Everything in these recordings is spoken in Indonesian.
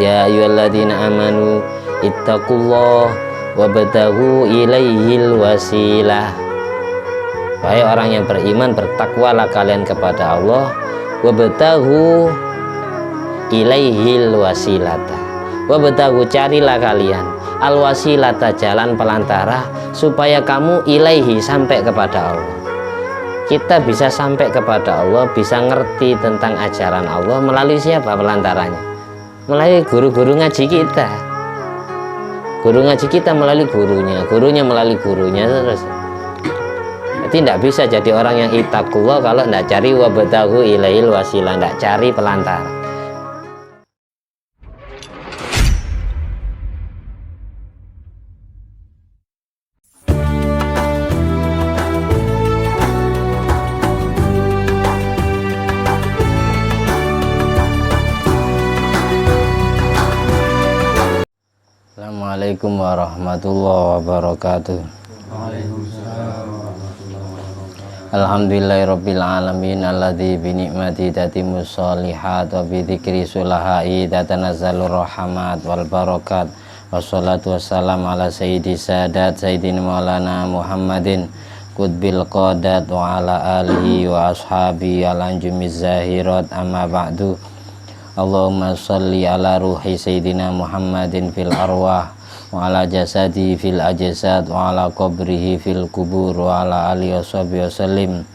ya ayyuhalladzina amanu ittaqullah wabtaghu ilaihil wasilah. Wahai orang yang beriman, bertakwalah kalian kepada Allah, wabtaghu ilaihil wasilata. Wabtaghu, carilah kalian al wasilata, jalan pelantara, supaya kamu ilaihi, sampai kepada Allah. Kita bisa sampai kepada Allah, bisa ngerti tentang ajaran Allah melalui siapa pelantaranya? Melalui guru-guru ngaji kita. Guru ngaji kita melalui gurunya, gurunya melalui gurunya, terus. Jadi tidak bisa jadi orang yang ittaqullah kalau tidak cari wabtaghu ilaihil wasilah, tidak cari pelantara. Assalamualaikum warahmatullahi wabarakatuh. Alhamdulillahirabbil alamin alladzi bi ni'mati tatimmus sholihat wa bi dzikri sulahai tatanazzalur rahmat wal barakat. Wassalatu wassalamu ala sayyidi sadat sayyidina maulana Muhammadin qutbil qadat wa ala alihi wa ashabi al-anjumiz zahirat, amma ba'du. Allahumma sholli ala ruhi sayyidina Muhammadin fil arwah wa ala jasadi fil ajsad wa ala qabrihi fil kubur wa ala alihi washabihi wasallim.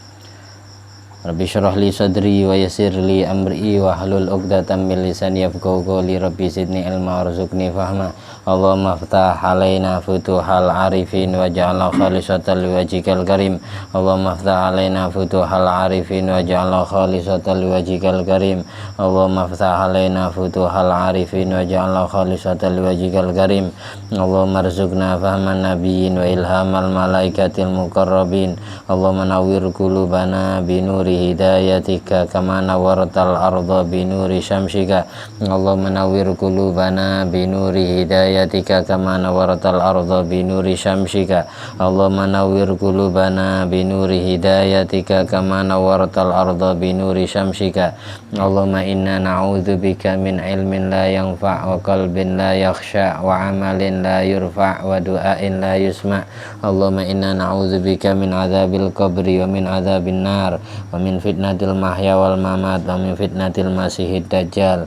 Rabbi syrah li sadri wa yassir li amri wa hlul 'uqdatam min lisani yafqahu qawli. Rabbi zidni ilma warzuqni fahma. Allahumma ftah alaina futuhal arifin waj'alna khalisatan liwajhikal karim. Allahumma ftah alaina futuhal arifin waj'alna khalisatan liwajhikal karim. Allahumma ftah alaina futuhal arifin waj'alna khalisatan liwajhikal karim. Allahumma rzuqna fahman nabiyyin wa ilhamal malaikatil muqarrabin. Allahumma nawwir qulubana binuri hidayatika kama nawwartal arda binuri syamsika. Allahumma nawwir qulubana binuri hidayatika kama nawwartal arda binuri syamsika. Allahumma nawwir qulubana binuri hidayatika kama nawwartal arda binuri syamsika. Allahumma inna na'udzubika min ilmin la yanfa' wa qalbin la yakhsha wa amalin la yurfa' wa du'ain la yusma'. Allahumma inna na'udzubika min adzabil qabri wa min adzabin nar wa min fitnatil mahya wal mamat wa min fitnatil masihid dajjal.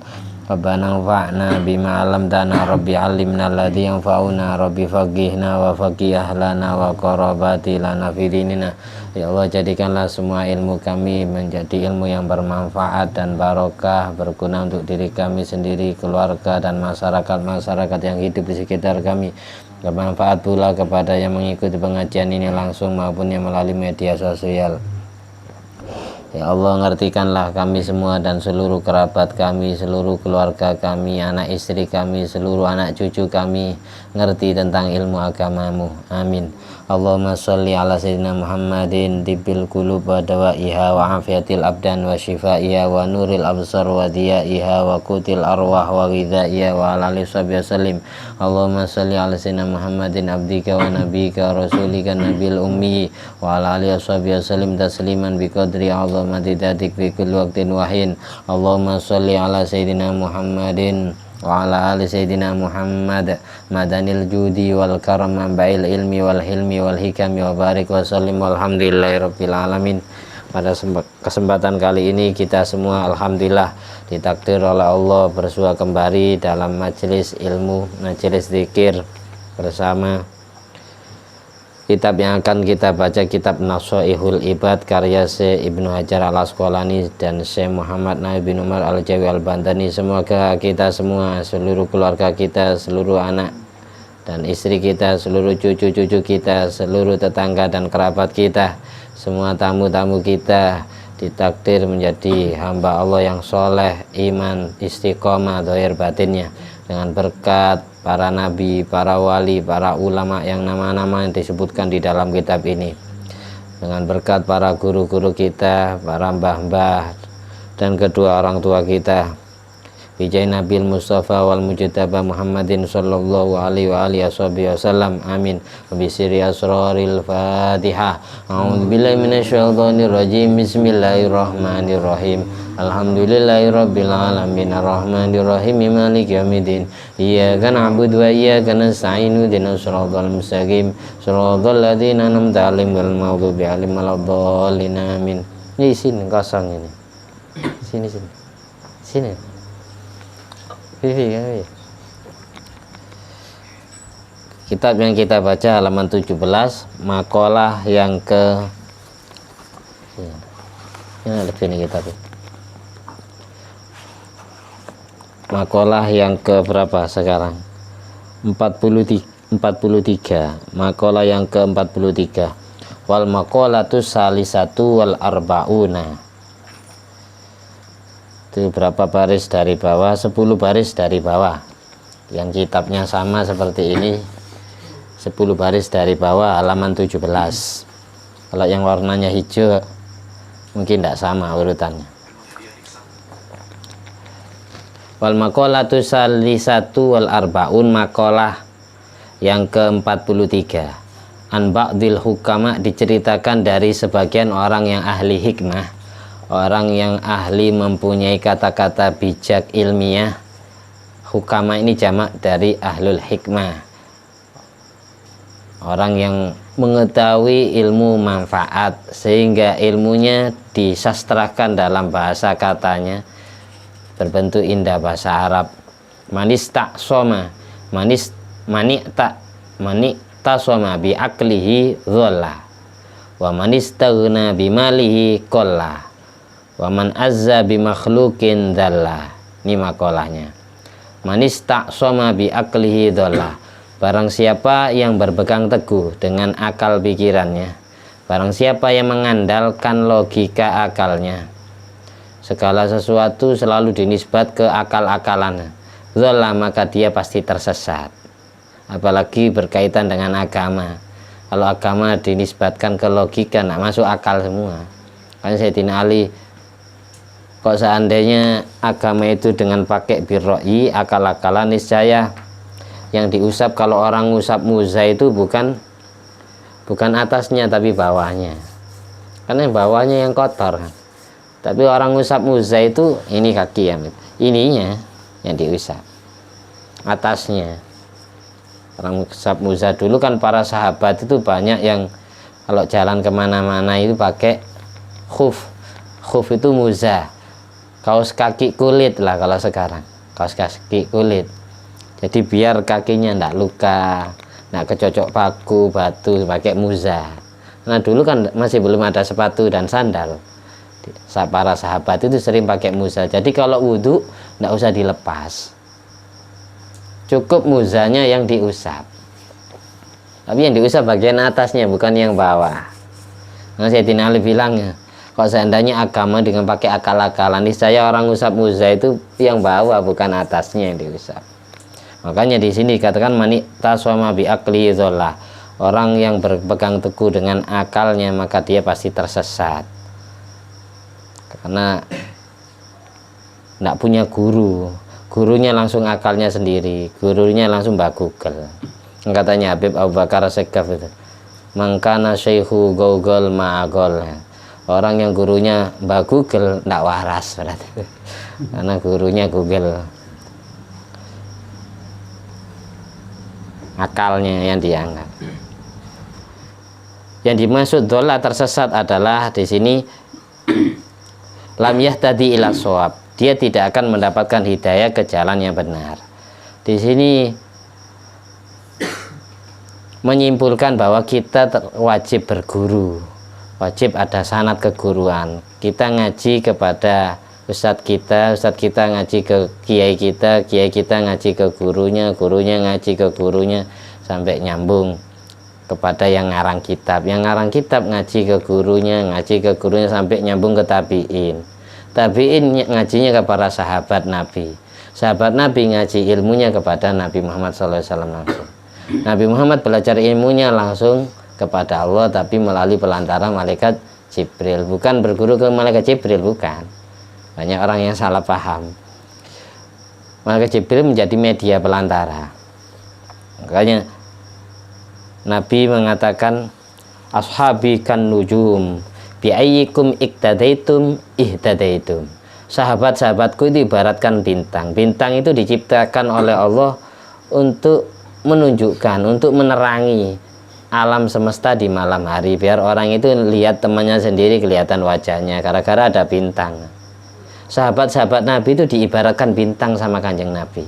Rabbana anfa'na bima 'allamtana, rabbi 'allimna alladzi yanfa'una, rabbi faqihna wa faqih ahlana wa qarabati lana fi dinina. Ya Allah, jadikanlah semua ilmu kami menjadi ilmu yang bermanfaat dan barokah, berguna untuk diri kami sendiri, keluarga dan masyarakat yang hidup di sekitar kami. Bermanfaat pula kepada yang mengikuti pengajian ini langsung maupun yang melalui media sosial. Ya Allah, ngertikanlah kami semua dan seluruh kerabat kami, seluruh keluarga kami, anak istri kami, seluruh anak cucu kami ngerti tentang ilmu agamamu. Amin. Allahumma sholli ala sayyidina Muhammadin tibbil qulub wa dawaiha wa afiyatil abdan wa shifaiha wa nuril absar wa diyaiha wa qutil arwah wa ghidaiha wa ala alihi wasallim. Allahumma sholli ala sayyidina Muhammadin abdika wa nabika rasulika nabil ummi wa ala alihi wasallim tasliman bi qadri azamati dzatik fi kulli waqtin wahin. Allahumma sholli ala sayyidina Muhammadin wa ala ali sayyidina Muhammad madanil judi wal karam ba'il ilmi wal hilmi wal hikami wa barik wa sallim walhamdulillahirabbil alamin. Pada kesempatan kali ini kita semua alhamdulillah ditakdir oleh Allah bersua kembali dalam majelis ilmu, majelis zikir bersama. Kitab yang akan kita baca kitab Nashaihul Ibad karya Syekh Ibnu Hajar Al-Asqalani dan Syekh Muhammad Naib bin Umar Al-Jawi Al-Bantani. Semoga kita semua, seluruh keluarga kita, seluruh anak dan istri kita, seluruh cucu-cucu kita, seluruh tetangga dan kerabat kita, semua tamu-tamu kita ditakdir menjadi hamba Allah yang soleh, iman, istiqomah, zahir batinnya dengan berkat para nabi, para wali, para ulama yang nama-nama yang disebutkan di dalam kitab ini, dengan berkat para guru-guru kita, para mbah-mbah dan kedua orang tua kita, bijai Nabil Mustafa wal Mujtaba Muhammadin sallallahu alaihi wa alihi wasallam amin bisiri asraril Fatihah. A'udzubillahi minasyaitonir rajim. Bismillahirrahmanirrahim. Alhamdulillahirabbil alamin arrahmanir rahim maliki yaumiddin iyyaka na'budu wa iyyaka nasta'in ihdinas siratal mustaqim siratal ladzina an'amta 'alaihim ghairil maghdubi 'alaihim waladdallin amin. Ini sini kosong ini. Sini. Kitab yang kita baca halaman 17, makalah yang ke ini ada sini kitab. Makalah yang ke berapa sekarang? 43. Makalah yang ke 43. Wal maqalatu salisatu wal arba'una. Itu berapa baris dari bawah? 10 baris dari bawah. Yang kitabnya sama seperti ini, 10 baris dari bawah halaman 17. Kalau yang warnanya hijau mungkin tidak sama urutannya. Wal maqalatu salisatu wal arba'un, makalah yang ke-43. An ba'dil hukama, diceritakan dari sebagian orang yang ahli hikmah, orang yang ahli mempunyai kata-kata bijak ilmiah. Hukama ini jamak dari ahlul hikmah, orang yang mengetahui ilmu manfaat sehingga ilmunya disastrakan dalam bahasa katanya berbentuk indah bahasa Arab. Manis tak soma, manik tak soma bi aklihi dholla wa manis taghna bi malihi qolla wa man azza bi makhlukin dhalla. Ini makalahnya. Manis tak soma bi aklihi dholla, barang siapa yang berpegang teguh dengan akal pikirannya, barang siapa yang mengandalkan logika akalnya, segala sesuatu selalu dinisbat ke akal-akalan, dholla, maka dia pasti tersesat. Apalagi berkaitan dengan agama. Kalau agama dinisbatkan ke logika, nak masuk akal semua. Kan Sayyidina Ali, kok seandainya agama itu dengan pakai birro'i, akal-akalan, niscaya yang diusap, kalau orang ngusap muza itu bukan atasnya tapi bawahnya, karena bawahnya yang kotor kan. Tapi orang ngusap muza itu ini kaki ya, ininya yang diusap, atasnya. Orang ngusap muza dulu kan para sahabat itu banyak yang kalau jalan kemana-mana itu pakai khuf itu muza, kaos kaki kulit lah kalau sekarang, kaos kaki kulit. Jadi biar kakinya ndak luka, ndak kecocok paku, batu, pakai muza. Nah dulu kan masih belum ada sepatu dan sandal. Para sahabat itu sering pakai muza. Jadi kalau wudhu ndak usah dilepas, cukup muzanya yang diusap. Tapi yang diusap bagian atasnya, bukan yang bawah. Nah Sayyidina Ali bilang, kalau seandainya agama dengan pakai akal-akalan, niscaya orang usap muza itu yang bawah, bukan atasnya yang diusap. Makanya di sini dikatakan manik taswama bi akli dholla, orang yang berpegang teguh dengan akalnya maka dia pasti tersesat. Karena tidak punya guru, gurunya langsung akalnya sendiri, gurunya langsung Mbak Google. Katanya Habib Abu Bakar As-Saqqaf itu, mangkana syaihu Google ma'agol, orang yang gurunya Mbak Google tidak waras berarti. Karena gurunya Google, akalnya yang dianggap. Yang dimaksud dholla, tersesat, adalah di sini lam yahtadi ila shawab, dia tidak akan mendapatkan hidayah ke jalan yang benar. Di sini menyimpulkan bahwa kita wajib berguru, wajib ada sanad keguruan. Kita ngaji kepada ustadz kita ngaji ke kiai kita ngaji ke gurunya, gurunya ngaji ke gurunya, sampai nyambung kepada yang ngarang kitab, yang ngarang kitab ngaji ke gurunya sampai nyambung ke tabi'in, tabi'in ngajinya kepada sahabat Nabi ngaji ilmunya kepada Nabi Muhammad SAW langsung. Nabi Muhammad belajar ilmunya langsung kepada Allah, tapi melalui pelantara malaikat Jibril, bukan berguru ke malaikat Jibril, bukan. Banyak orang yang salah paham. maka Jibril menjadi media pelantara. Makanya Nabi mengatakan ashabi kan nujum bi ayyikum iktadaitum ihtadaitum. Sahabat-sahabatku itu ibaratkan bintang. Bintang itu diciptakan oleh Allah untuk menunjukkan, untuk menerangi alam semesta di malam hari, biar orang itu lihat temannya sendiri kelihatan wajahnya gara-gara ada bintang. Sahabat-sahabat Nabi itu diibaratkan bintang sama Kanjeng Nabi.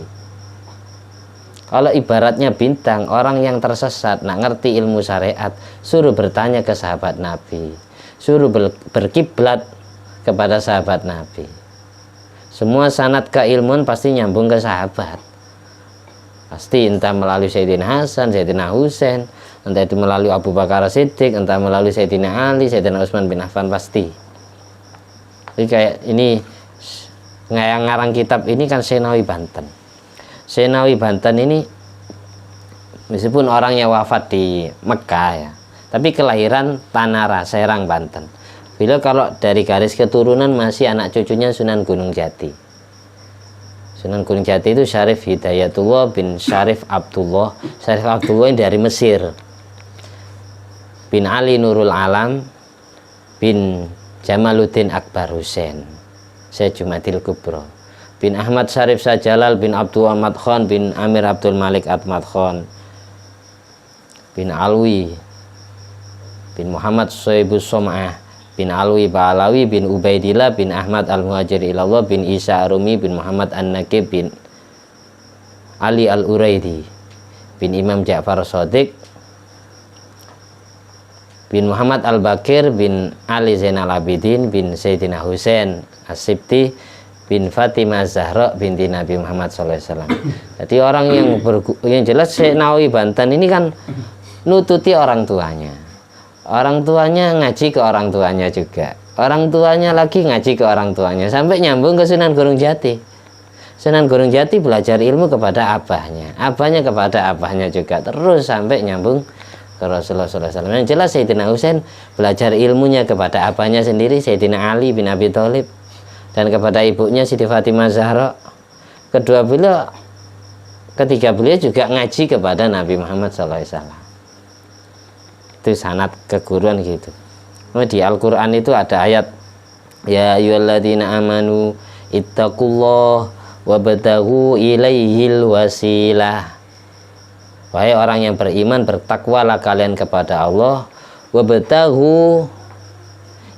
Kalau ibaratnya bintang, orang yang tersesat, nak ngerti ilmu syariat, suruh bertanya ke sahabat Nabi, suruh berkiblat kepada sahabat Nabi. Semua sanad keilmuan pasti nyambung ke sahabat. Pasti entah melalui Sayyidina Hasan, Sayyidina Husain, entah itu melalui Abu Bakar Siddiq, entah melalui Sayyidina Ali, Sayyidina Utsman bin Affan, pasti. Jadi kayak ini, yang ngarang kitab ini kan Senawi Banten. Senawi Banten ini meskipun orangnya wafat di Mekah ya, tapi kelahiran Tanara, Serang, Banten. Beliau kalau dari garis keturunan masih anak cucunya Sunan Gunung Jati. Sunan Gunung Jati itu Syarif Hidayatullah bin Syarif Abdullah. Syarif Abdullah ini dari Mesir. Bin Ali Nurul Alam bin Jamaluddin Akbar Husain Sejumadil Kubro. Bin Ahmad Syarif Sajalal bin Abdul Ahmad Khan bin Amir Abdul Malik Ahmad Khan bin Alwi bin Muhammad Soebus Som'ah bin Alwi Ba'alawi bin Ubaidillah bin Ahmad Al-Muhajir Ilallah bin Isa Arumi bin Muhammad An-Nakib bin Ali Al-Uraidi bin Imam Ja'far Shadiq bin Muhammad Al-Bakir bin Ali Zainal Abidin bin Sayyidina Husain As-Sibti bin Fatimah Zahra binti Nabi Muhammad SAW. Jadi orang yang jelas Senawi Banten ini kan nututi orang tuanya. Orang tuanya ngaji ke orang tuanya juga. Orang tuanya lagi ngaji ke orang tuanya sampai nyambung ke Sunan Gunung Jati. Sunan Gunung Jati belajar ilmu kepada abahnya, abahnya kepada abahnya juga, terus sampai nyambung ke Rasulullah SAW. Yang jelas Sayyidina Husain belajar ilmunya kepada abahnya sendiri, Sayyidina Ali bin Abi Thalib, dan kepada ibunya Siti Fatimah Zahra. Ketiga beliau juga ngaji kepada Nabi Muhammad SAW. Itu sanad keguruan gitu. Di Al-Quran itu ada ayat ya ayyuhalladzina amanu ittaqullah wabtaghu ilaihil wasilah. Wahai orang yang beriman, bertakwalah kalian kepada Allah, wabtaghu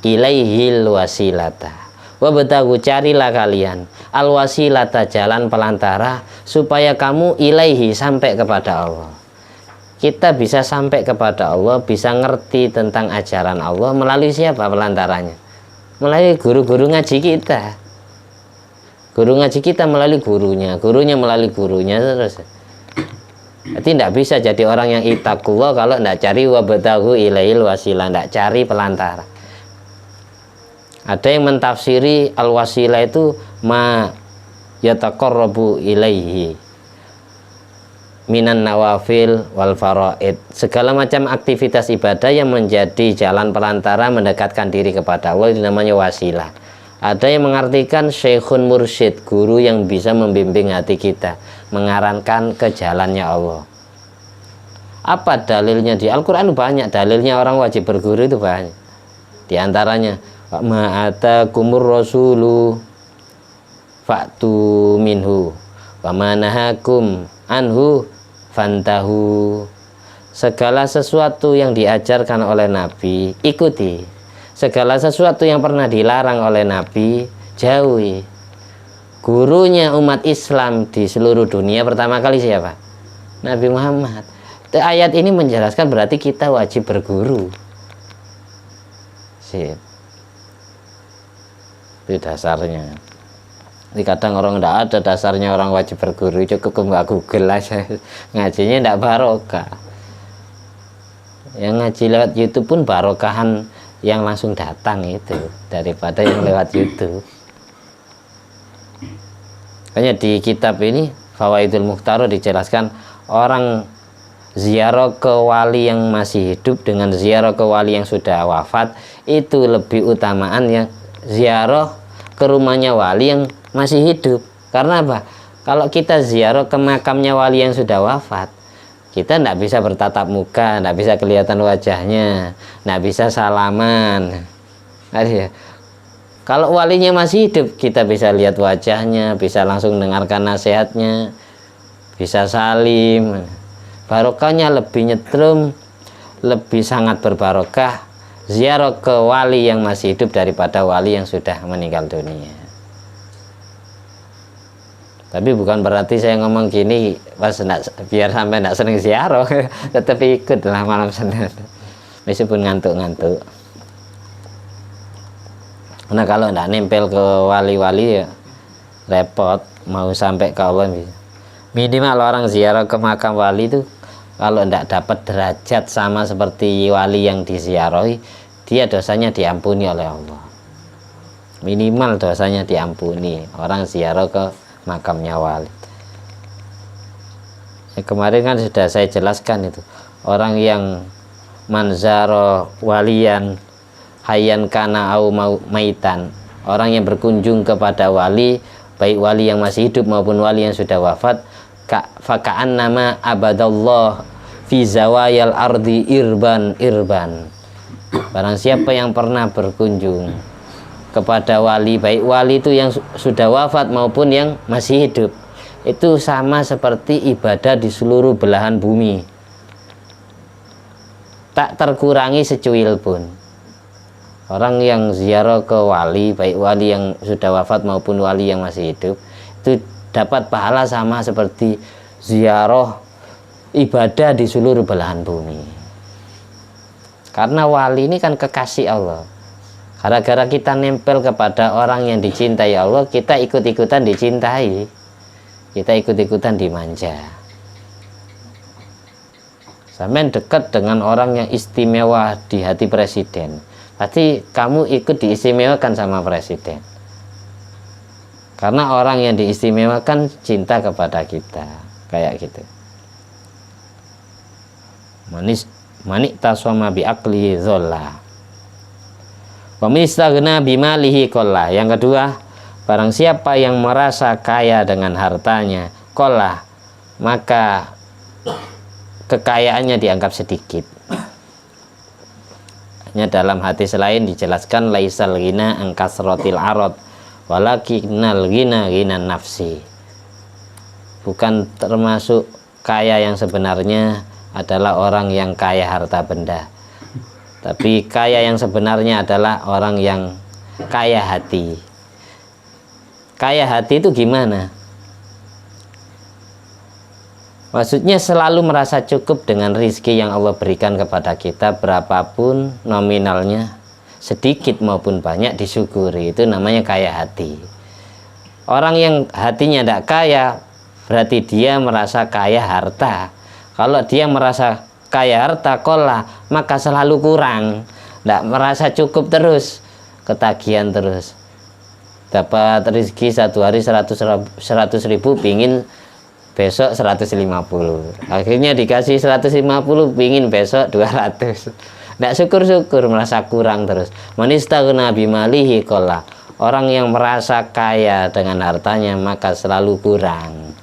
ilaihil wasilata. Wabtagu, carilah kalian al-wasilata, jalan pelantara, supaya kamu ilaihi, sampai kepada Allah. Kita bisa sampai kepada Allah, bisa ngerti tentang ajaran Allah melalui siapa pelantaranya? Melalui guru-guru ngaji kita. Guru ngaji kita melalui gurunya, gurunya melalui gurunya, terus. Jadi tidak bisa jadi orang yang ittaqullah kalau tidak cari wabtagu ilaihil wasilah, tidak cari pelantara. Ada yang mentafsiri al-wasilah itu ma yataqarrabu ilaihi minan nawafil wal faraid, segala macam aktivitas ibadah yang menjadi jalan perantara mendekatkan diri kepada Allah, itu namanya wasilah. Ada yang mengartikan syekhun mursyid, guru yang bisa membimbing hati kita, mengarahkan ke jalannya Allah. Apa dalilnya? Di Al-Quran banyak dalilnya orang wajib berguru, itu banyak. Di antaranya ma'atakumur rasulu fa'tu minhu wa manahakum anhu fantahu. Segala sesuatu yang diajarkan oleh Nabi ikuti, segala sesuatu yang pernah dilarang oleh Nabi jauhi. Gurunya umat Islam di seluruh dunia pertama kali siapa? Nabi Muhammad. Ayat ini menjelaskan berarti kita wajib berguru. Sip. Itu dasarnya. Jadi kadang orang tidak ada dasarnya orang wajib berguru, cukup nggak Google aja, ngajinya tidak barokah. Yang ngaji lewat YouTube pun barokahan yang langsung datang itu daripada yang lewat YouTube. Makanya di kitab ini Fawaidul Mukhtaroh dijelaskan orang ziarah ke wali yang masih hidup dengan ziarah ke wali yang sudah wafat itu lebih utamaan yang ziarah ke rumahnya wali yang masih hidup. Karena apa? Kalau kita ziarah ke makamnya wali yang sudah wafat, kita tidak bisa bertatap muka, tidak bisa kelihatan wajahnya, tidak bisa salaman. Ya. Kalau walinya masih hidup, kita bisa lihat wajahnya, bisa langsung dengarkan nasihatnya, bisa salim. Barokahnya lebih nyetrum, lebih sangat berbarokah ziarah ke wali yang masih hidup daripada wali yang sudah meninggal dunia. Tapi bukan berarti saya ngomong gini pas biar sampai tidak sering ziarah, tetap ikut lah malam Senin meskipun ngantuk-ngantuk. Karena kalau tidak nempel ke wali-wali ya repot, mau sampai ke Allah. Minimal orang ziarah ke makam wali itu kalau tidak dapat derajat sama seperti wali yang diziarahi, dia dosanya diampuni oleh Allah. Minimal dosanya diampuni orang ziarah ke makamnya wali. Kemarin kan sudah saya jelaskan itu, orang yang manzaro walian hayyan kana au maitan, orang yang berkunjung kepada wali, baik wali yang masih hidup maupun wali yang sudah wafat, faka'an nama abadallah fi zawayal ardi irban. Barang siapa yang pernah berkunjung kepada wali, baik wali itu yang sudah wafat maupun yang masih hidup, itu sama seperti ibadah di seluruh belahan bumi, tak terkurangi secuil pun. Orang yang ziarah ke wali, baik wali yang sudah wafat maupun wali yang masih hidup, itu dapat pahala sama seperti ziarah ibadah di seluruh belahan bumi. Karena wali ini kan kekasih Allah. Gara-gara kita nempel kepada orang yang dicintai Allah, kita ikut-ikutan dicintai, kita ikut-ikutan dimanja. Sampai dekat dengan orang yang istimewa di hati presiden, pasti kamu ikut diistimewakan sama presiden. Karena orang yang diistimewakan cinta kepada kita, kayak gitu. Manik tasoma bi akli zola, pemistaghna bimalihi kolah. Yang kedua, barang siapa yang merasa kaya dengan hartanya, kolah, maka kekayaannya dianggap sedikit. Hanya dalam hadis lain dijelaskan laisal ghina an kasratil arad walakinnal ghina ghinan nafsi. Bukan termasuk kaya yang sebenarnya adalah orang yang kaya harta benda, tapi kaya yang sebenarnya adalah orang yang kaya hati. Kaya hati itu gimana? Maksudnya selalu merasa cukup dengan rizki yang Allah berikan kepada kita, berapapun nominalnya, sedikit maupun banyak disyukuri. Itu namanya kaya hati. Orang yang hatinya tidak kaya, berarti dia merasa kaya harta. Kalau dia merasa kaya harta kolah, maka selalu kurang, tidak merasa cukup terus, ketagihan terus. Dapat rezeki satu hari 100 ribu, pingin besok 150, akhirnya dikasih 150, pingin besok 200. Tidak syukur-syukur, merasa kurang terus. Manistaghna bimalihi kolah, orang yang merasa kaya dengan hartanya maka selalu kurang,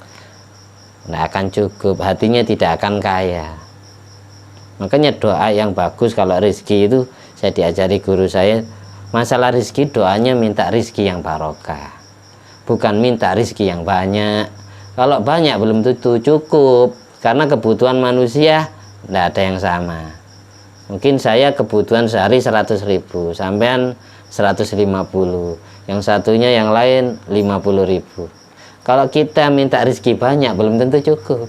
tidak akan cukup, hatinya tidak akan kaya. Makanya doa yang bagus kalau rezeki itu, saya diajari guru saya, masalah rezeki doanya minta rezeki yang barokah, bukan minta rezeki yang banyak. Kalau banyak belum tentu cukup, karena kebutuhan manusia tidak ada yang sama. Mungkin saya kebutuhan sehari 100 ribu, sampean 150, yang satunya yang lain 50 ribu. Kalau kita minta rezeki banyak belum tentu cukup.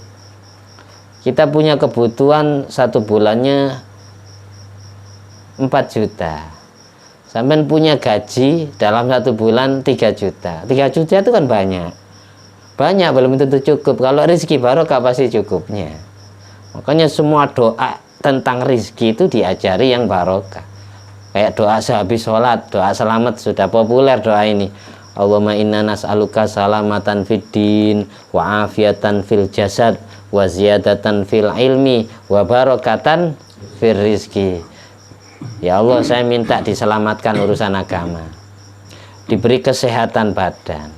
Kita punya kebutuhan satu bulannya 4 juta, sampai punya gaji dalam satu bulan 3 juta. 3 juta itu kan banyak belum tentu cukup. Kalau rezeki barokah pasti cukupnya. Makanya semua doa tentang rezeki itu diajari yang barokah. Kayak doa sehabis sholat, doa selamat, sudah populer doa ini. Allahumma inna nas'aluka salamatan fid din wa afiatan fil jasad wa ziyadatan fil ilmi wa barakatan fil rizki. Ya Allah, saya minta diselamatkan urusan agama, diberi kesehatan badan,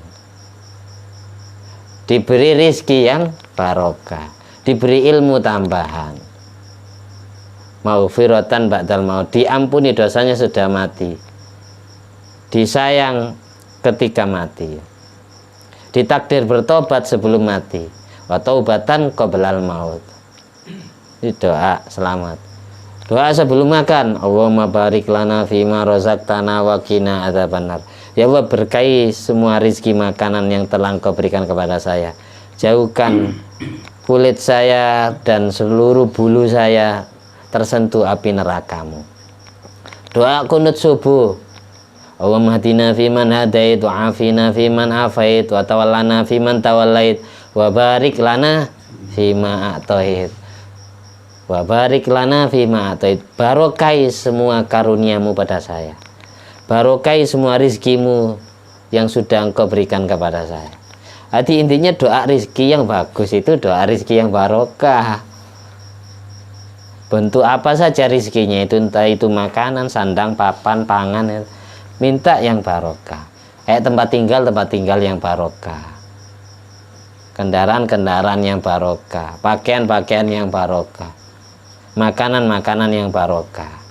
diberi rizki yang barokah, diberi ilmu tambahan, maghfiratan ba'dal maut, diampuni dosanya sudah mati, disayang ketika mati, ditakdir bertobat sebelum mati, wa taubatan qoblal maut. Ini doa selamat. Doa sebelum makan, Allahumma barik lana fima razaqtana wa qina adzabannar. Ya Allah, berkahi semua rizki makanan yang telah Engkau berikan kepada saya. Jauhkan kulit saya dan seluruh bulu saya tersentuh api neraka-Mu. Doa kunut subuh, Allahumma hadina fiman hadait, wa afina fiman afait, wa tawallana fiman tawallait, wa barik lana fima a'tait, wa barik lana fima a'tait. Barokai semua karuniamu pada saya, barokai semua rizkimu yang sudah Engkau berikan kepada saya. Jadi intinya doa rizki yang bagus itu doa rizki yang barokah. Bentuk apa saja rizkinya itu, entah itu makanan, sandang, papan, pangan, minta yang barokah. Tempat tinggal yang barokah, kendaraan yang barokah, pakaian yang barokah, makanan yang barokah.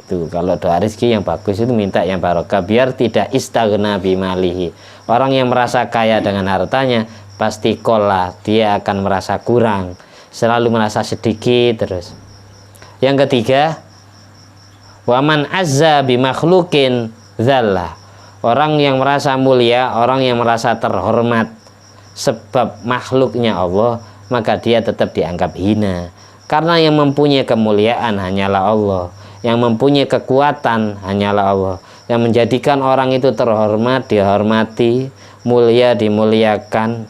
Tuh, kalau doa rizki yang bagus itu minta yang barokah, biar tidak istaghna bimalihi. Orang yang merasa kaya dengan hartanya pasti kola, dia akan merasa kurang, selalu merasa sedikit terus. Yang ketiga, waman azza bimakhlukin zallah. Orang yang merasa mulia, orang yang merasa terhormat sebab makhluknya Allah, maka dia tetap dianggap hina. Karena yang mempunyai kemuliaan hanyalah Allah, yang mempunyai kekuatan hanyalah Allah, yang menjadikan orang itu terhormat dihormati, mulia dimuliakan,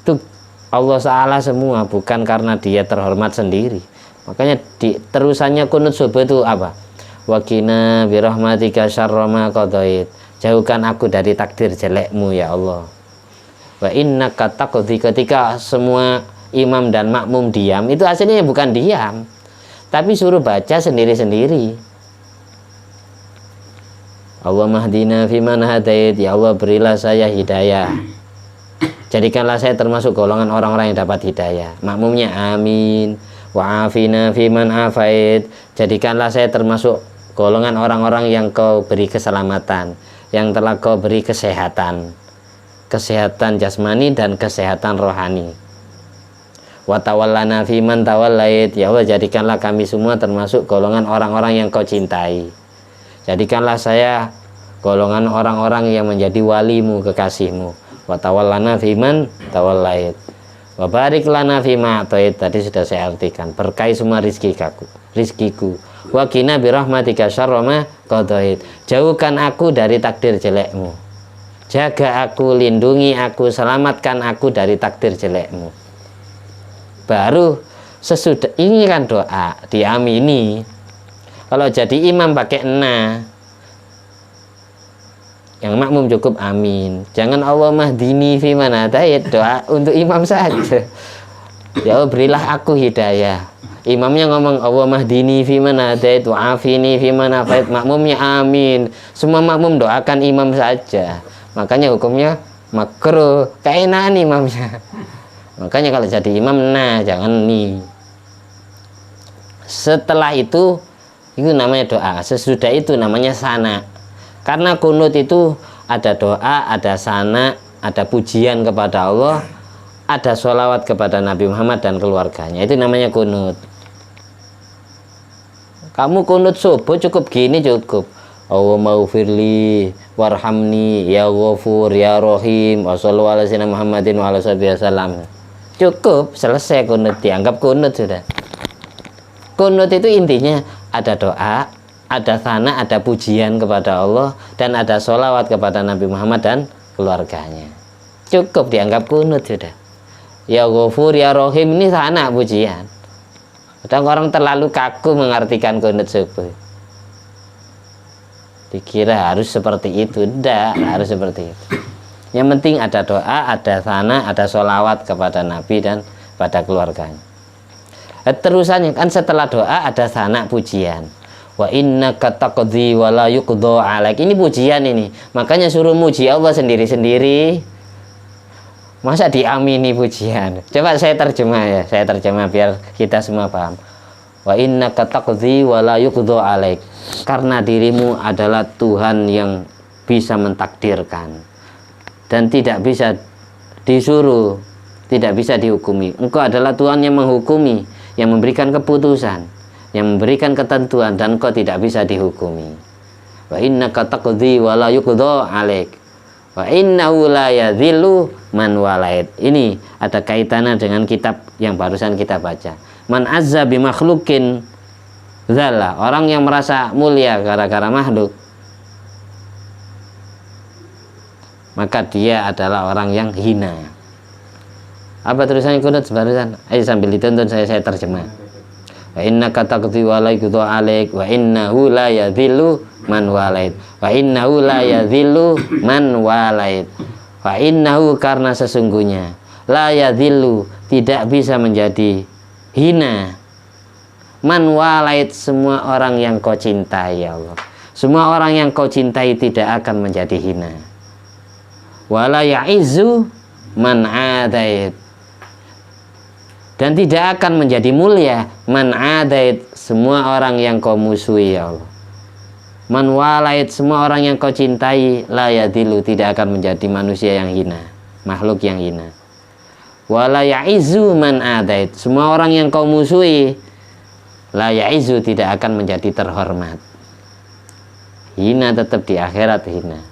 itu Allah Ta'ala semua, bukan karena dia terhormat sendiri. Makanya terusannya kunut subuh itu apa? Waqina birahmatika syarra ma qadait, jauhkan aku dari takdir jelekmu ya Allah. Wa innaka taqdi, ketika semua imam dan makmum diam, itu hasilnya bukan diam, tapi suruh baca sendiri-sendiri. Allahumma hdina fiman hadait, ya Allah berilah saya hidayah, jadikanlah saya termasuk golongan orang-orang yang dapat hidayah. Makmumnya amin. Wa afina fiman afait, jadikanlah saya termasuk golongan orang-orang yang Kau beri keselamatan, yang telah Kau beri kesehatan, kesehatan jasmani dan kesehatan rohani. Wa tawallana fiman tawallait, ya Allah jadikanlah kami semua termasuk golongan orang-orang yang Kau cintai, jadikanlah saya golongan orang-orang yang menjadi walimu, kekasihmu. Wa tawallana fiman tawallait, wa barik lana fima a'tait, tadi sudah saya artikan, berkahi semua rizkiku. Wa qina birahmatika syarra ma qadait, jauhkan aku dari takdir jelekmu, jaga aku, lindungi aku, selamatkan aku dari takdir jelekmu. Baru sesudah ini kan doa diamini. Kalau jadi imam pakai yang makmum cukup amin. Jangan Allahumma hdini fiman hadait, doa untuk imam saja. Ya Allah berilah aku hidayah. Imamnya ngomong Allahumma hdini fiman hadait wa afini fiman afait, makmumnya amin. Semua makmum doakan imam saja. Makanya hukumnya makruh, keenaan imamnya. Makanya kalau jadi imam jangan nih. Setelah itu namanya doa. Sesudah itu namanya sana. Karena kunut itu ada doa, ada sana, ada pujian kepada Allah, ada sholawat kepada Nabi Muhammad dan keluarganya. Itu namanya kunut. Kamu kunut subuh cukup gini cukup. Allahumma ghfirli warhamni ya ghafur ya rahim wa sallu ala sayyidina Muhammadin wa ala sahbihi wasallam. Cukup, selesai kunut, dianggap kunut sudah. Kunut itu intinya ada doa, ada sana, ada pujian kepada Allah, dan ada sholawat kepada Nabi Muhammad dan keluarganya. Cukup dianggap kunut sudah. Ya ghafur ya rahim ini sana pujian. Kadang orang terlalu kaku mengartikan kunut subuh, dikira harus seperti itu. Tidak harus seperti itu. Yang penting ada doa, ada sana, ada sholawat kepada Nabi dan pada keluarganya. Terusannya kan setelah doa ada sana pujian. Wa innaka taqdi wa la yuqda 'alaik. Ini pujian ini. Makanya suruh muji Allah sendiri-sendiri. Masa diamini pujian? Coba saya terjemah ya. Saya terjemah biar kita semua paham. Wa innaka taqdi wa la yuqda 'alaik. Karena dirimu adalah Tuhan yang bisa mentakdirkan dan tidak bisa disuruh, tidak bisa dihukumi. Engkau adalah Tuhan yang menghukumi, yang memberikan keputusan, yang memberikan ketentuan, dan engkau tidak bisa dihukumi. Wa innaka taqdi wa la yuqda 'alaik wa innahu la yadhillu man walait. Ini ada kaitannya dengan kitab yang barusan kita baca. Man azza bi makhluqin dzalla, orang yang merasa mulia gara-gara makhluk, maka dia adalah orang yang hina. Apa tulisannya kunut barusan? Ayo sambil ditonton saya terjemah. Wa innaka taqdi wa la yuqda 'alaik wa innahu la yadhillu man walait wa innahu la yadhillu man walait wa innahu, karena sesungguhnya, la yadhillu, tidak bisa menjadi hina, man walait, semua orang yang kau cintai ya Allah. Semua orang yang kau cintai tidak akan menjadi hina. Wala ya'izzu man adait, dan tidak akan menjadi mulia man adait, semua orang yang kau musuhi ya Allah. Man walait, semua orang yang kau cintai, la yadillu, tidak akan menjadi manusia yang hina, makhluk yang hina. Wala ya'izzu man adait, semua orang yang kau musuhi, la ya'izzu, tidak akan menjadi terhormat. Hina tetap di akhirat, hina.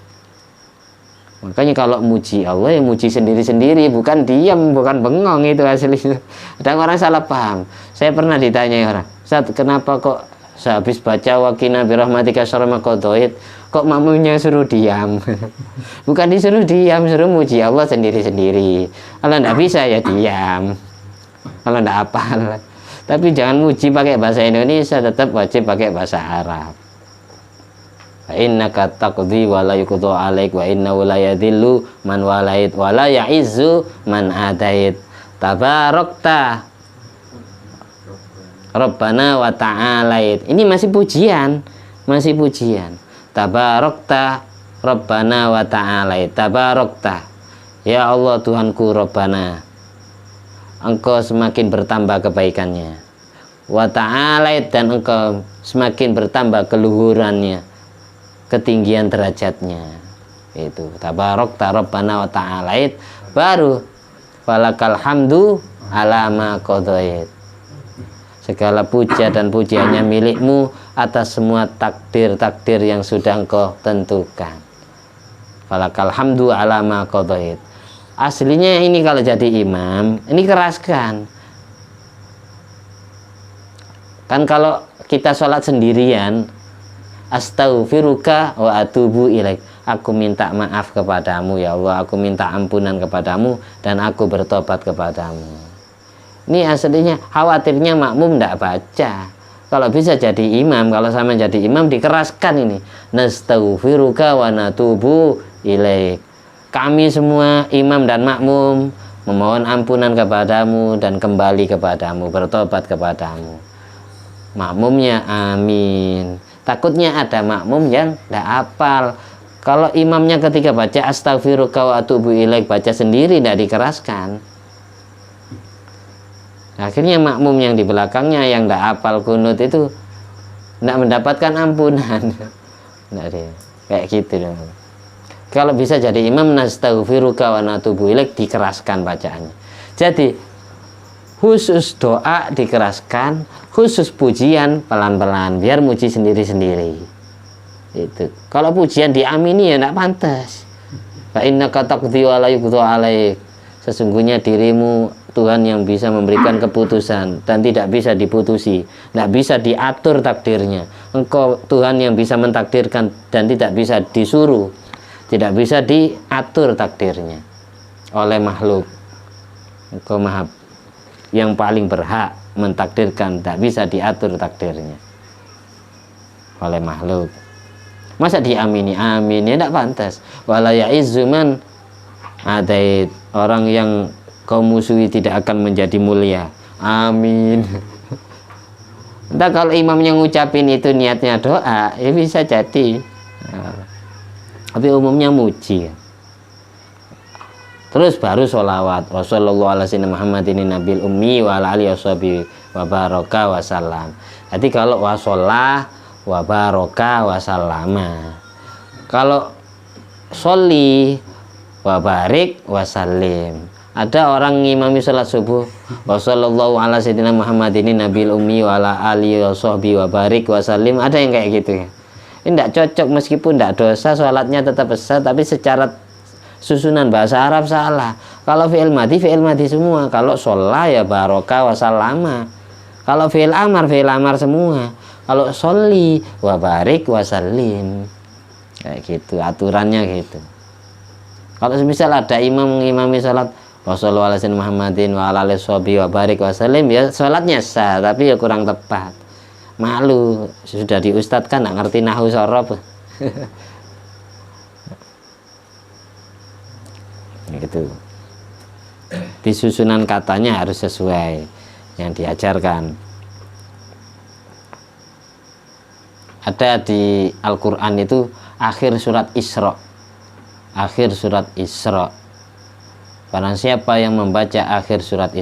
Makanya kalau muji Allah ya muji sendiri-sendiri, bukan diam, bukan bengong, itu aslinya. Ada orang salah paham. Saya pernah ditanya orang, Ustaz, kenapa kok sehabis baca waqina birahmatika syarra ma qadait kok makmumnya suruh diam? Bukan disuruh diam, suruh muji Allah sendiri-sendiri. Kalau enggak bisa ya diam, kalau enggak hafal. Tapi jangan muji pakai bahasa Indonesia, tetap wajib pakai bahasa Arab. Innaka taqdi wa la yuqda 'alaik wa innahu la yadhillu man walait wa la ya'izzu man adait. Tabarakta Rabbana wa ta'alait. Ini masih pujian, masih pujian. Tabarakta Rabbana wa ta'alait. Tabarakta, ya Allah Tuhanku Rabbana, engkau semakin bertambah kebaikannya. Wa ta'alait, dan engkau semakin bertambah keluhurannya, ketinggian derajatnya. Itu tabarakta Rabbana wa ta'alait, baru walakal hamdu ala ma qadait. Segala puja dan pujiannya milikmu atas semua takdir-takdir yang sudah engkau tentukan. Walakal hamdu ala ma qadait. Aslinya ini kalau jadi imam, ini keraskan. Kan kalau kita sholat sendirian, astaghfiruka wa atubu ilaik, aku minta maaf kepadamu ya Allah, aku minta ampunan kepadamu dan aku bertobat kepadamu. Ini aslinya khawatirnya makmum tidak baca. Kalau bisa jadi imam, kalau sama jadi imam dikeraskan ini, nastaghfiruka wa natubu ilaik, kami semua imam dan makmum memohon ampunan kepadamu dan kembali kepadamu, bertobat kepadamu. Makmumnya amin. Takutnya ada makmum yang tidak hafal. Kalau imamnya ketika baca astaghfiruka wa atubu ilaik baca sendiri, tidak dikeraskan. Akhirnya makmum yang di belakangnya yang tidak hafal kunut itu tidak mendapatkan ampunan. Kayak gitu dong. Kalau bisa jadi imam, nastaghfiruka wa natubu ilaik dikeraskan bacaannya. Jadi khusus doa dikeraskan, khusus pujian pelan-pelan, biar muji sendiri-sendiri. Itu. Kalau pujian diamini ya tidak pantas. Fa innaka taqdi wa la yuqda 'alaik. Sesungguhnya dirimu Tuhan yang bisa memberikan keputusan dan tidak bisa diputusi, tidak bisa diatur takdirnya. Engkau Tuhan yang bisa mentakdirkan dan tidak bisa disuruh, tidak bisa diatur takdirnya oleh makhluk. Engkau Maha yang paling berhak mentakdirkan, tidak bisa diatur takdirnya oleh makhluk. Masa diamini? Amin ya tidak pantas. Wala ya'izzu man adait, orang yang kau musuhi tidak akan menjadi mulia. Amin. Entah kalau imamnya ngucapin itu niatnya doa, ya bisa jadi. Tapi umumnya muji. Terus baru sholawat. Wassallallahu ala sayyidina Muhammadin nabil ummi wa ala alihi washabihi wa baraka wa salam. Jadi kalau wasollah wa baraka wa salama. Kalau sholli wa barik wa salim. Ada orang ngimami sholat subuh wassallallahu ala sayyidina Muhammadin nabil ummi wa ala alihi washabihi wa barik wa salim. Ada yang kayak gitu ya. Ini tidak cocok, meskipun tidak dosa, sholatnya tetap besar, tapi secara susunan bahasa Arab salah. Kalau fi'il madi semua. Kalau sholah ya barokah wa salama. Kalau fi'il amar semua. Kalau sholli wa barik wa salim. Kayak gitu, aturannya gitu. Kalau misal ada imam mengimami sholat Rasulullah Muhammadin wa ala alihi wa barik wa salim, ya sholatnya sah, tapi ya kurang tepat. Malu, sudah diustad kan nggak ngerti nahwu sorob. Gitu. Di susunan katanya harus sesuai yang diajarkan. Ada di Al-Quran itu akhir surat Isra. Akhir surat Isra. Barang siapa yang membaca akhir surat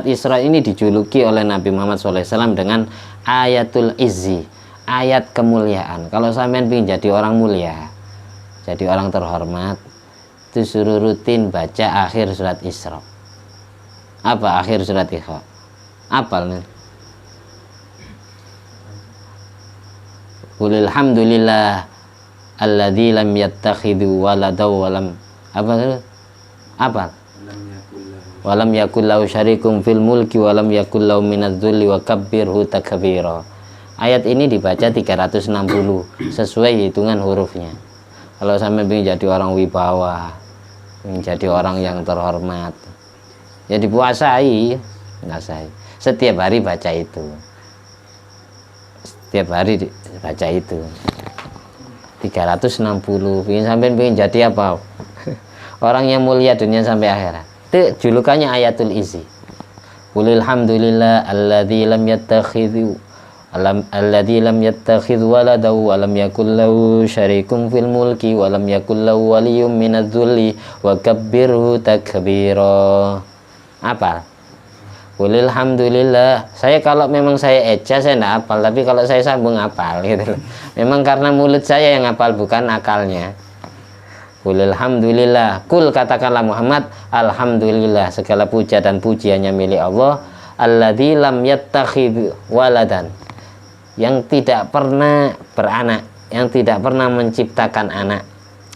Isra ini dijuluki oleh Nabi Muhammad SAW dengan ayatul izzi, ayat kemuliaan. Kalau sampean ingin jadi orang mulia, jadi orang terhormat, itu suruh rutin baca akhir surat Isra. Apa akhir surat Isra? Apal nih? Qul alhamdulillah alladzi lam yattakhidhu waladaw wa lam apa? Walam yakul lahu syarikum fil mulki walam yakul lahu minadz-dzulli wa kabbirhu takbira. Ayat ini dibaca 360 sesuai hitungan hurufnya. Kalau sampai ingin jadi orang wibawa, ingin jadi orang yang terhormat, ya dipuasai, setiap hari baca itu. Setiap hari baca itu. 360. Ingin sampai ingin jadi apa? Orang yang mulia dunia sampai akhirat. Itu julukannya ayatul izzi. Qul alhamdulillah alladzi lam yattakhidh waladaw wa lam yakul lahu syarikun fil mulki wa lam yakul lahu waliyyun minadz-dzulli wa kabbirhu takbira. Apa? Qul alhamdulillah. Saya kalau memang saya eja saya enggak hafal, tapi kalau saya sambung hafal gitu. Memang karena mulut saya yang hafal, bukan akalnya. Qul alhamdulillah. Kul katakanlah Muhammad, alhamdulillah, segala puja dan pujiannya milik Allah, alladzi lam yattakhidh waladan, yang tidak pernah beranak, yang tidak pernah menciptakan anak.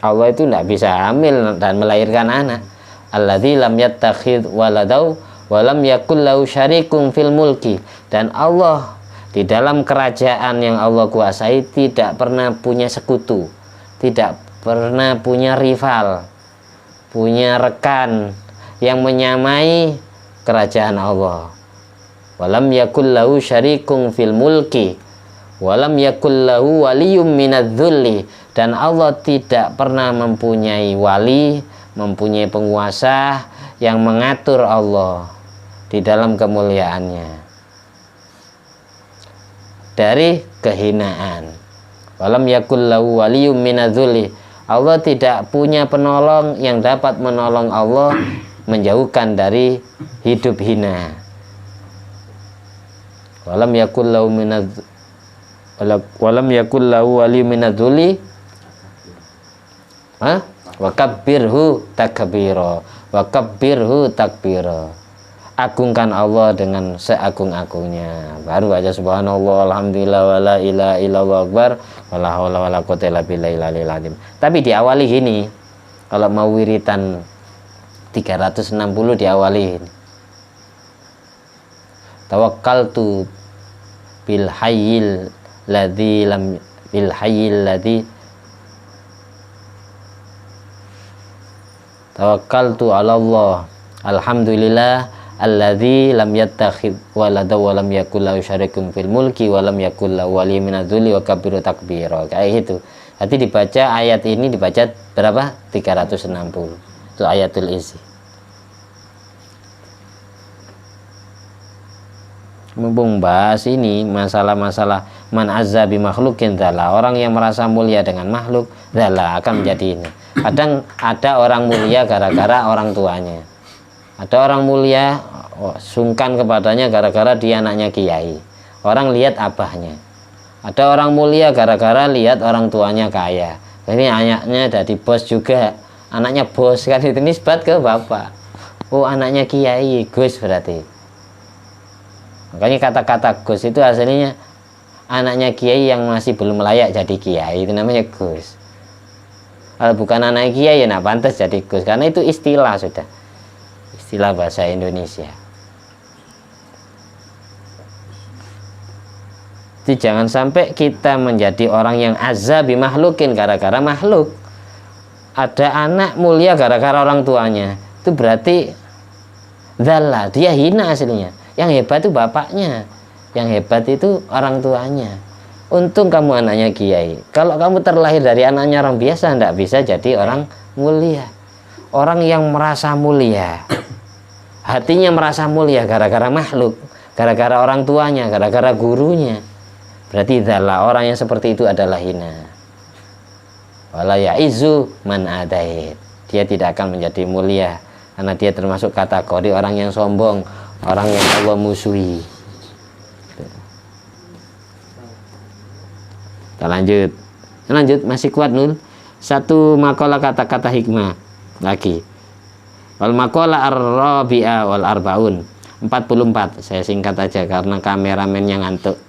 Allah itu tidak bisa hamil dan melahirkan anak. Alladzi lam yattakhidh waladaw wa lam yakul lahu syarikun fil mulki, dan Allah di dalam kerajaan yang Allah kuasai tidak pernah punya sekutu, tidak pernah punya rival, punya rekan yang menyamai kerajaan Allah. Walam yakul lahu syarikun fil mulki walam yakul lahu waliyyun minadz-dzulli, dan Allah tidak pernah mempunyai wali, mempunyai penguasa yang mengatur Allah di dalam kemuliaannya dari kehinaan. Walam yakul lahu waliyyun minadz-dzulli, Allah tidak punya penolong yang dapat menolong Allah menjauhkan dari hidup hina. Walam yakul lahu waliyyun minadz-dzulli wa kabbirhu takbira. Wa kabbirhu takbira. Agungkan Allah dengan seagung-agungnya. Baru aja subhanallah alhamdulillah wala ilaha illallah akbar wala haula wala quwwata illa billahil azim. Tapi diawali gini. Kalau mau wiritan 360 diawali ini. Tawakkaltu bil hayyil ladzi tawakkaltu ala Allah alhamdulillah alladzi lam yattakhidh walada wa lam yakul lahu syarikun fil mulki wa lam yakul lahu waliyyun minadz-dzulli wa kabbiru takbira. Kayak gitu. Nanti dibaca ayat ini dibaca berapa? 360. Itu ayatul izzi. mumpung bahas ini masalah-masalah man azza bi makhlukin dzalla, orang yang merasa mulia dengan makhluk dzalla akan menjadi ini. Kadang ada orang mulia gara-gara orang tuanya, ada orang mulia sungkan kepadanya gara-gara dia anaknya kiai, orang lihat abahnya. Ada orang mulia gara-gara lihat orang tuanya kaya, ini anaknya jadi bos juga, anaknya bos kan, itu nisbat ke bapak. Oh anaknya kiai, Gus berarti. Makanya kata-kata Gus itu aslinya anaknya kiai yang masih belum layak jadi kiai, itu namanya Gus. Kalau bukan anak kiai ya nak pantas jadi Gus, karena itu istilah, sudah istilah bahasa Indonesia. Jadi jangan sampai kita menjadi orang yang azza bi makhlukin gara-gara makhluk. Ada anak mulia gara-gara orang tuanya, itu berarti dzalla, dia hina aslinya. Yang hebat itu bapaknya, yang hebat itu orang tuanya. Untung kamu anaknya kiai. Kalau kamu terlahir dari anaknya orang biasa, tidak bisa jadi orang mulia. Orang yang merasa mulia, hatinya merasa mulia gara-gara makhluk, gara-gara orang tuanya, gara-gara gurunya, berarti dzalla, orang yang seperti itu adalah hina. Wala ya'izzu man adait, dia tidak akan menjadi mulia karena dia termasuk kategori orang yang sombong, orang yang Allah musuhi. Kita lanjut, masih kuat Nul. Satu makalah kata-kata hikmah lagi. Wal makalah ar-rabi'ah wal arbaun, 44. Saya singkat aja karena kameramennya ngantuk.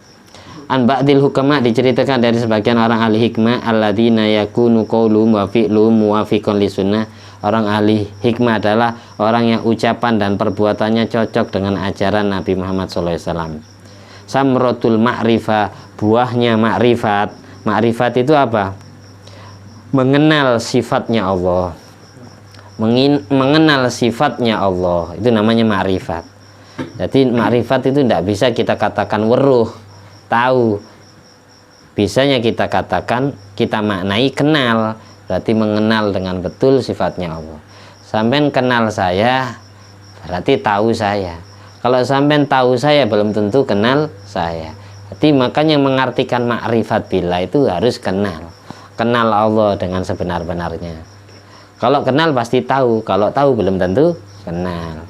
An ba'dil hukama, diceritakan dari sebagian orang ahli hikmah, alladzina yakunu qauluhum wa fi'luhum muwafiqun lisunnah. Orang ahli hikmah adalah orang yang ucapan dan perbuatannya cocok dengan ajaran Nabi Muhammad SAW. Samratul ma'rifah, buahnya ma'rifat. Ma'rifat itu apa? Mengenal sifatnya Allah. Mengenal sifatnya Allah, itu namanya ma'rifat. Jadi ma'rifat itu tidak bisa kita katakan weruh, tahu. Bisanya kita katakan, kita maknai kenal. Berarti mengenal dengan betul sifatnya Allah. Sampean kenal saya, berarti tahu saya. Kalau sampean tahu saya, belum tentu kenal saya. Jadi makanya mengartikan ma'rifat billah itu harus kenal. Kenal Allah dengan sebenar-benarnya. Kalau kenal pasti tahu, kalau tahu belum tentu kenal.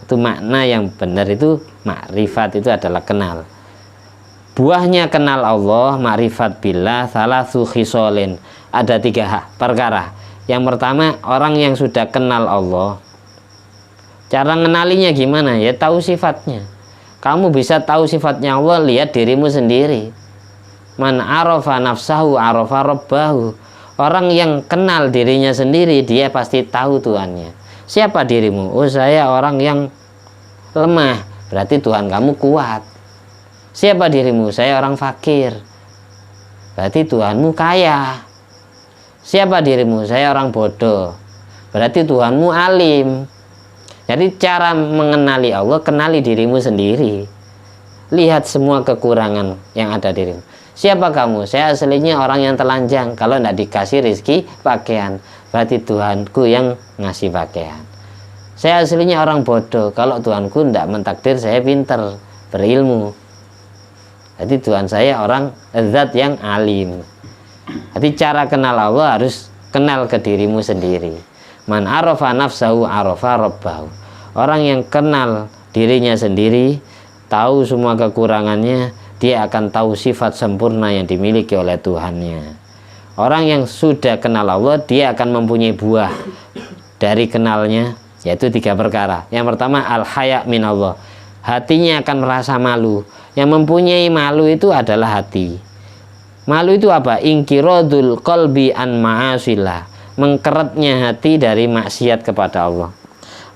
Itu makna yang benar, itu ma'rifat itu adalah kenal. Buahnya kenal Allah, ma'rifat billah, salasu khisolin. Ada 3 perkara. Yang pertama, orang yang sudah kenal Allah, cara ngenalinya gimana? Ya tahu sifatnya. Kamu bisa tahu sifatnya Allah, lihat dirimu sendiri. Man arafa nafsahu arafa rabbahu. Orang yang kenal dirinya sendiri, dia pasti tahu Tuhannya. Siapa dirimu? Oh, saya orang yang lemah, berarti Tuhan kamu kuat. Siapa dirimu? Saya orang fakir, berarti Tuhanmu kaya. Siapa dirimu? Saya orang bodoh, berarti Tuhanmu alim. Jadi cara mengenali Allah, kenali dirimu sendiri. Lihat semua kekurangan yang ada dirimu. Siapa kamu? Saya aslinya orang yang telanjang. Kalau tidak dikasih rezeki pakaian, berarti Tuhanku yang ngasih pakaian. Saya aslinya orang bodoh. Kalau Tuhanku tidak mentakdir saya pinter, berilmu. Jadi Tuhan saya orang zat yang alim. Jadi cara kenal Allah harus kenal ke dirimu sendiri. Man arafa nafsahu arafa rabbahu. Orang yang kenal dirinya sendiri, tahu semua kekurangannya, dia akan tahu sifat sempurna yang dimiliki oleh Tuhannya. Orang yang sudah kenal Allah, dia akan mempunyai buah dari kenalnya, yaitu 3 perkara. Yang pertama, al-haya min Allah. Hatinya akan merasa malu. Yang mempunyai malu itu adalah hati. Malu itu apa? Inqiradul qalbi an ma'asillah. Mengkeratnya hati dari maksiat kepada Allah.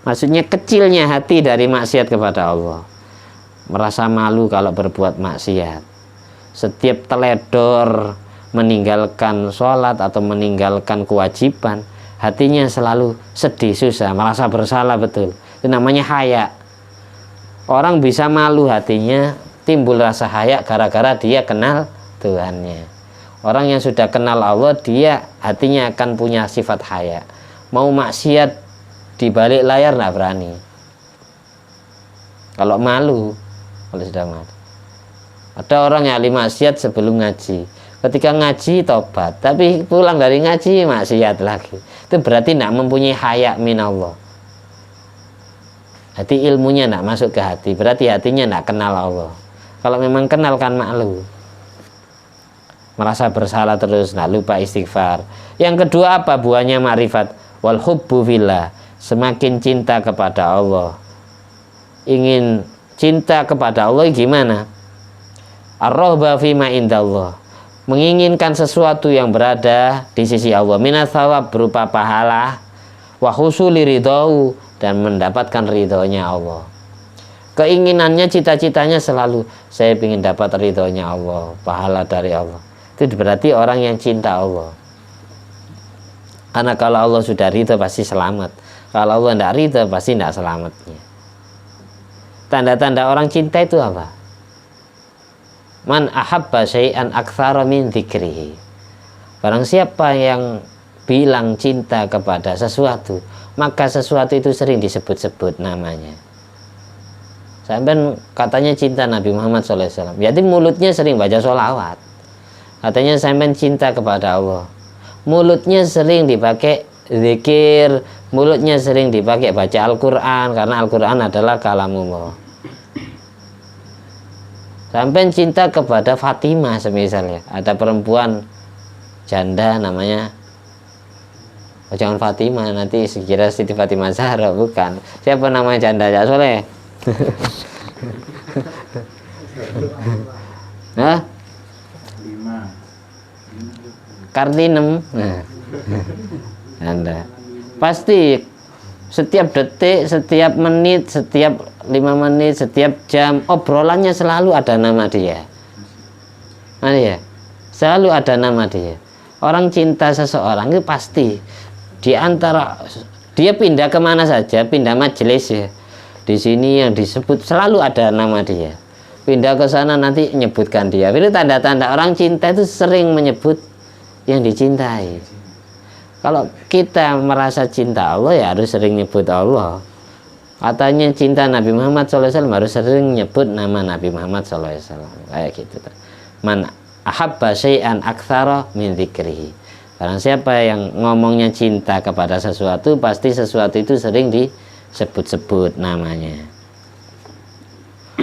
Maksudnya kecilnya hati dari maksiat kepada Allah. Merasa malu kalau berbuat maksiat. Setiap teledor meninggalkan sholat atau meninggalkan kewajiban, hatinya selalu sedih, susah, merasa bersalah betul. Itu namanya haya. Orang bisa malu hatinya, timbul rasa haya gara-gara dia kenal Tuhannya. Orang yang sudah kenal Allah, dia hatinya akan punya sifat haya. Mau maksiat di balik layar tidak berani. Kalau malu, kalau sudah mati. Ada orang yang ahli maksiat sebelum ngaji, ketika ngaji tobat, tapi pulang dari ngaji maksiat lagi. Itu berarti tidak mempunyai haya minallah. Hati ilmunya tidak masuk ke hati, berarti hatinya tidak kenal Allah. Kalau memang kenal kan malu, merasa bersalah terus, tidak lupa istighfar. Yang kedua apa buahnya ma'rifat? Wal hubbu fillah, semakin cinta kepada Allah. Ingin cinta kepada Allah gimana? Ar-rahba fima indallah, menginginkan sesuatu yang berada di sisi Allah, minas thawab berupa pahala, wa husuli ridau, dan mendapatkan ridhonya Allah. Keinginannya, cita-citanya selalu saya ingin dapat ridhonya Allah, pahala dari Allah. Itu berarti orang yang cinta Allah. Karena kalau Allah sudah ridho pasti selamat, kalau Allah tidak ridho pasti tidak selamatnya. Tanda-tanda orang cinta itu apa? Man ahabba syai'an aktsara min dzikrihi. Barang siapa yang bilang cinta kepada sesuatu, maka sesuatu itu sering disebut-sebut namanya. Sampai katanya cinta Nabi Muhammad SAW, jadi mulutnya sering baca sholawat. Katanya sampai cinta kepada Allah, mulutnya sering dipakai zikir, mulutnya sering dipakai baca Al-Quran, karena Al-Quran adalah kalamullah. Sampai cinta kepada Fatimah semisalnya, ada perempuan janda namanya, oh jangan Fatimah, nanti sekira Siti Fatimah Zahra, bukan. Siapa nama janda ya Soleh? Hah? Kartinem. Nah. Anda pasti setiap detik, setiap menit, setiap 5 menit, setiap jam obrolannya selalu ada nama dia. Nah, ya, selalu ada nama dia. Orang cinta seseorang itu pasti di antara dia pindah kemana saja, pindah majelis ya, di sini yang disebut selalu ada nama dia. Pindah ke sana nanti menyebutkan dia. Itu tanda-tanda orang cinta itu sering menyebut yang dicintai. Kalau kita merasa cinta Allah ya harus sering nyebut Allah. Katanya cinta Nabi Muhammad SAW harus sering nyebut nama Nabi Muhammad SAW. Kayak gitu. Man ahabba syai'an aktsara min dzikrihi. Barang siapa yang ngomongnya cinta kepada sesuatu, pasti sesuatu itu sering disebut-sebut namanya.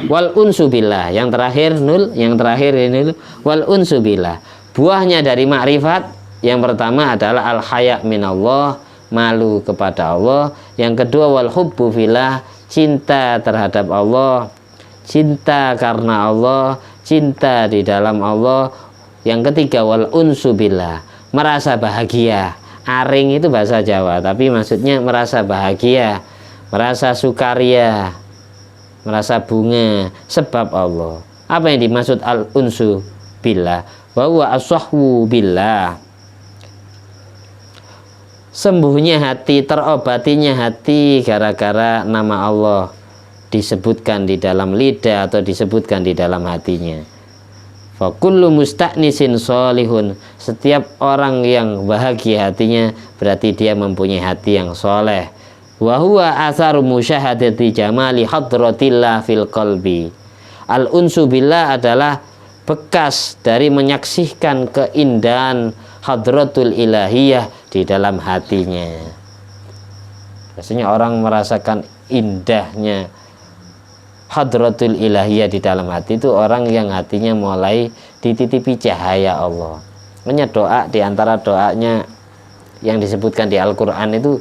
Wal unsu billah, yang terakhir ini wal unsu billah. Buahnya dari makrifat yang pertama adalah al-haya minallah, malu kepada Allah. Yang kedua wal hubbu fillah, cinta terhadap Allah, cinta karena Allah, cinta di dalam Allah. Yang ketiga wal unsu billah, merasa bahagia. Aring itu bahasa Jawa, tapi maksudnya merasa bahagia, merasa sukaria, merasa bunga sebab Allah. Apa yang dimaksud al unsu billah? Bahwa as-sahwu billah, sembuhnya hati, terobatinya hati gara-gara nama Allah disebutkan di dalam lidah atau disebutkan di dalam hatinya. Fa kullu musta'nisin sholihun, setiap orang yang bahagia hatinya berarti dia mempunyai hati yang soleh. Wa huwa atharu musyahadati jamali hadratillah fil qalbi. Al unsu billah adalah bekas dari menyaksikan keindahan hadratul ilahiyah di dalam hatinya. Biasanya orang merasakan indahnya hadratul ilahiyah di dalam hati itu orang yang hatinya mulai dititipi cahaya Allah. Makanya doa, di antara doanya yang disebutkan di Al-Quran itu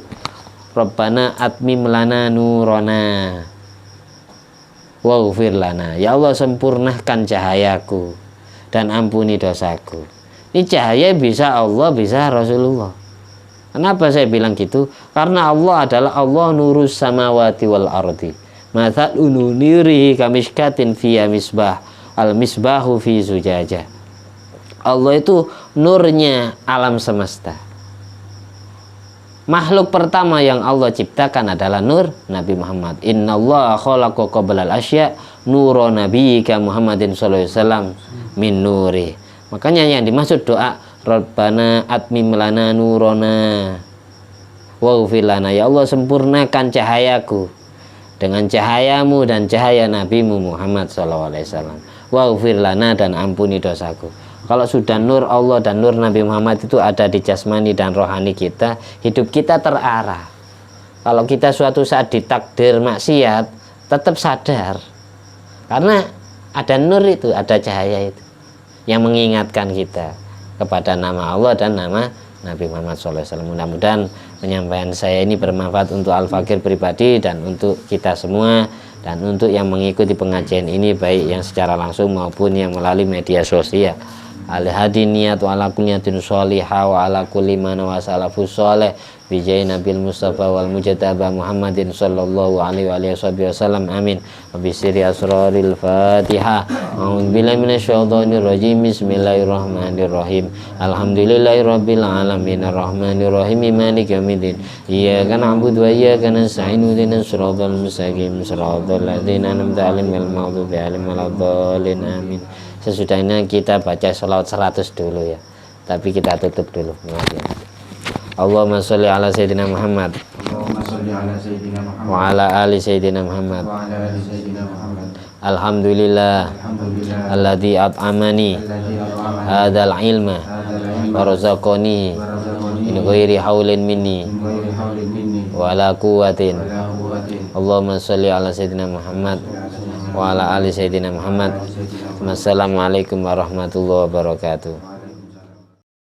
Rabbana atmim lana nurana waghfir lana, ya Allah sempurnakan cahayaku dan ampuni dosaku. Ini cahaya bisa Allah, bisa Rasulullah. Kenapa saya bilang gitu? Karena Allah adalah Allah nurus samawati wal ardi. Mathalu nurihi kamishkatin fiya misbah, al misbahu fi zujajah. Allah itu nurnya alam semesta. Makhluk pertama yang Allah ciptakan adalah nur Nabi Muhammad. Innallaha khalaqa qablal asya nura nabiyyika Muhammadin sallallahu alaihi wasallam min nuri. Makanya yang dimaksud doa Rabbana atmim lana nurana waghfir lana, ya Allah sempurnakan cahayaku dengan cahayamu dan cahaya nabimu Muhammad SAW. Waghfir lana, dan ampuni dosaku. Kalau sudah nur Allah dan nur Nabi Muhammad itu ada di jasmani dan rohani kita, hidup kita terarah. Kalau kita suatu saat ditakdir maksiat, tetap sadar, karena ada nur itu, ada cahaya itu yang mengingatkan kita kepada nama Allah dan nama Nabi Muhammad SAW. Mudah-mudahan penyampaian saya ini bermanfaat untuk Al-Fakir pribadi dan untuk kita semua, dan untuk yang mengikuti pengajian ini baik yang secara langsung maupun yang melalui media sosial. Al-hadi niyat wa ala kulliyatin sholihah wa ala kulli man wa salafus sholih bijai nabil mustafa wal mujtaba Muhammadin sallallahu alaihi wasallam. Amin. Wa bisiri asraril fatihah. A'udzu billahi minasyaitonir rajim. Bismillahirrahmanirrahim. Alhamdulillahirabbil alamin arrahmanir rahim maliki yaumiddin. Iyyaka na'budu wa iyyaka nasta'in ihdinas siratal mustaqim siratal ladzina an'amta 'alaihim ghairil maghdubi alaihim waladdallin. Amin. Sesudahnya kita baca sholawat 100 dulu ya, tapi kita tutup dulu. Allahumma sholli ala sayyidina Muhammad wa ala ali sayyidina Muhammad. Alhamdulillah alladzi at'amani hadzal ilma wa razaqani min ghairi haulin minni wa la quwwatin. Allahumma sholli ala sayyidina Muhammad wa ala ali sayyidina Muhammad. Wassalamualaikum warahmatullahi wabarakatuh.